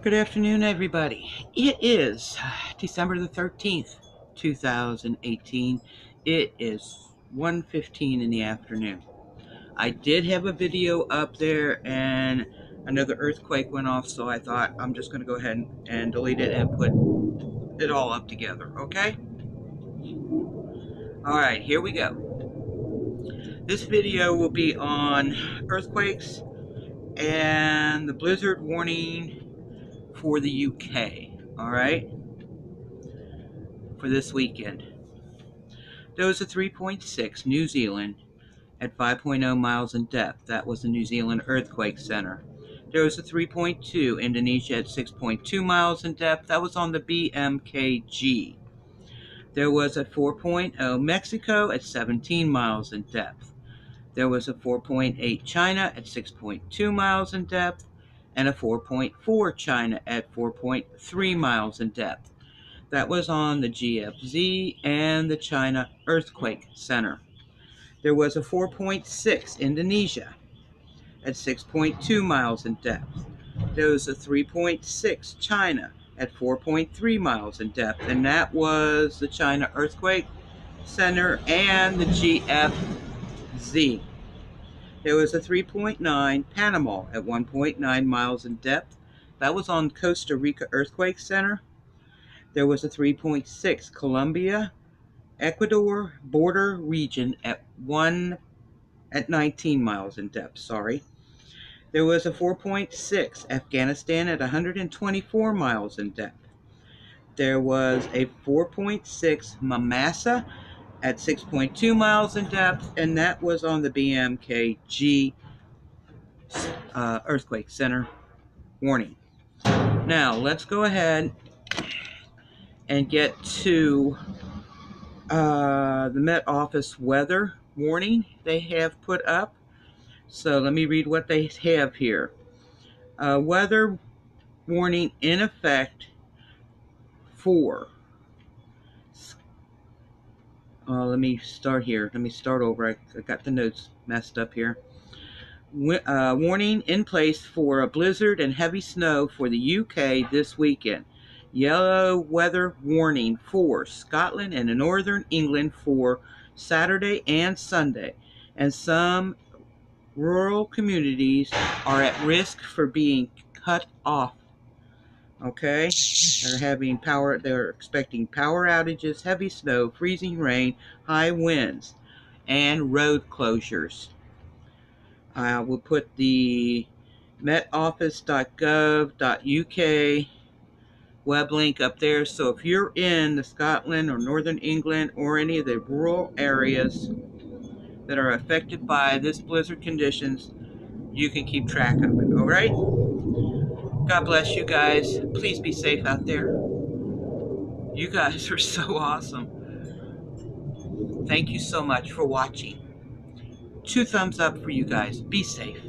Good afternoon, everybody. It is December the 13th, 2018. It is 1:15 in the afternoon. I did have a video up there and another earthquake went off, so I thought I'm just going to go ahead and delete it and put it all up together, okay? All right, here we go. This video will be on earthquakes and the blizzard warning for the UK, all right, for this weekend. There was a 3.6 New Zealand at 5.0 miles in depth. That was the New Zealand Earthquake Center. There was a 3.2 Indonesia at 6.2 miles in depth. That was on the BMKG. There was a 4.0 Mexico at 17 miles in depth. There was a 4.8 China at 6.2 miles in depth, and a 4.4 China at 4.3 miles in depth. That was on the GFZ and the China Earthquake Center. There was a 4.6 Indonesia at 6.2 miles in depth. There was a 3.6 China at 4.3 miles in depth, and that was the China Earthquake Center and the GFZ. There was a 3.9 Panama at 1.9 miles in depth. That was on Costa Rica Earthquake Center. There was a 3.6 Colombia Ecuador border region at 19 miles in depth, sorry. There was a 4.6 Afghanistan at 124 miles in depth. There was a 4.6 Mamasa at 6.2 miles in depth, and that was on the BMKG Earthquake Center warning. Now, let's go ahead and get to the Met Office weather warning they have put up. So let me read what they have here. Weather warning in effect for, let me start here. Let me start over. I got the notes messed up here. Warning in place for a blizzard and heavy snow for the UK this weekend. Yellow weather warning for Scotland and northern England for Saturday and Sunday. And some rural communities are at risk for being cut off. Okay, they're expecting power outages, heavy snow, freezing rain, high winds, and road closures. I will put the metoffice.gov.uk web link up there. So if you're in the Scotland or Northern England or any of the rural areas that are affected by this blizzard conditions, you can keep track of it. All right? God bless you guys. Please be safe out there. You guys are so awesome. Thank you so much for watching. 2 thumbs up for you guys. Be safe.